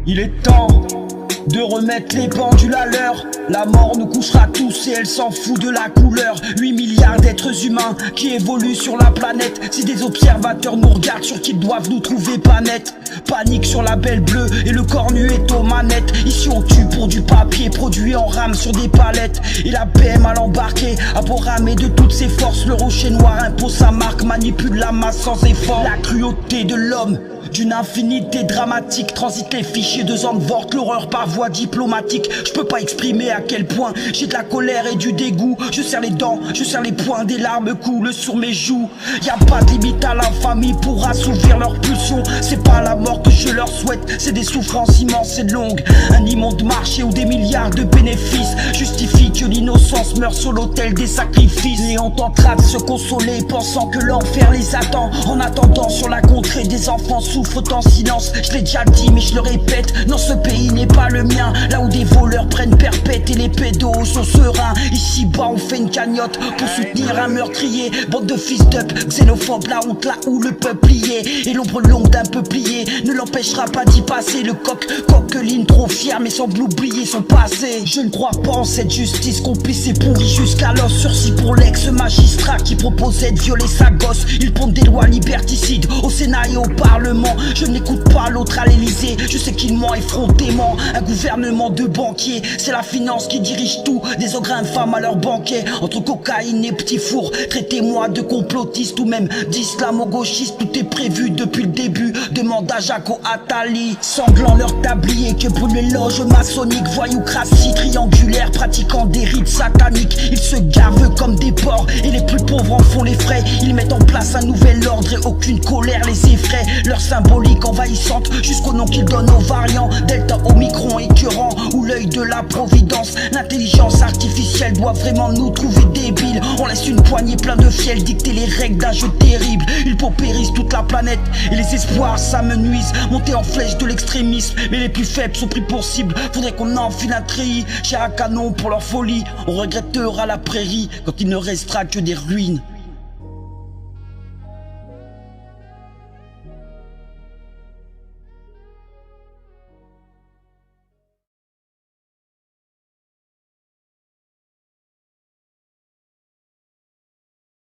Il est temps de remettre les pendules à l'heure. La mort nous couchera tous et elle s'en fout de la couleur. 8 milliards d'êtres humains qui évoluent sur la planète. Si des observateurs nous regardent, sur qu'ils doivent nous trouver pas net. Panique sur la belle bleue et le corps nu est aux manettes. Ici on tue pour du papier produit en rame sur des palettes. Et la PM à l'embarquer a beau ramer de toutes ses forces. Le rocher noir impose sa marque, manipule la masse sans effort. La cruauté de l'homme d'une infinité dramatique transite les fichiers de Zandvoort, l'horreur par voie diplomatique. Je peux pas exprimer à quel point j'ai de la colère et du dégoût. Je serre les dents, je serre les poings, des larmes coulent sur mes joues. Y'a pas de limite à l'infamie pour assouvir leurs pulsions. C'est pas la mort que je leur souhaite, c'est des souffrances immenses et longues. Un immonde marché où des milliards de bénéfices justifient que l'innocence meurt sur l'autel des sacrifices. Et on tentera de se consoler pensant que l'enfer les attend. En attendant sur la contrée des enfants souffrent en silence. Je l'ai déjà dit mais je le répète, non ce pays n'est pas le mien. Là où des voleurs prennent perpète et les pédos sont sereins. Ici bas on fait une cagnotte pour soutenir un meurtrier. Bande de fils d'up, xénophobes, la honte là où le peuple y est. Et l'ombre longue d'un peuplier ne l'empêchera pas d'y passer. Le coqueline trop fier mais semble oublier son passé. Je ne crois pas en cette justice complice et pourrie jusqu'à l'os. Sursis pour l'ex-magistrat qui proposait de violer sa gosse. Il pondent des lois liberticides au Sénat et au Parlement. Je n'écoute pas l'autre à l'Elysée, je sais qu'il ment effrontément. Un gouvernement de banquiers, c'est la finance qui dirige tout. Des ogres infâmes à leur banquet, entre cocaïne et petits fours. Traitez-moi de complotiste ou même d'islamo-gauchiste. Tout est prévu depuis le début, demande à Jaco Attali. Sanglant leur tablier que brûlent les loges maçonniques. Voyoucratie triangulaire, pratiquant des rites sataniques. Ils se gavent comme des porcs et les plus pauvres en font les frais. Ils mettent en place un nouvel ordre et aucune colère les effraie. Leur symbolique envahissante jusqu'au nom qu'ils donnent aux variants Delta, Omicron, écœurant ou l'œil de la providence. L'intelligence artificielle doit vraiment nous trouver débiles. On laisse une poignée plein de fiel dicter les règles d'un jeu terrible. Ils paupérisent toute la planète et les espoirs ça me nuise. Monter en flèche de l'extrémisme, mais les plus faibles sont pris pour cible. Faudrait qu'on enfile un treillis, cher à canon pour leur folie. On regrettera la prairie quand il ne restera que des ruines.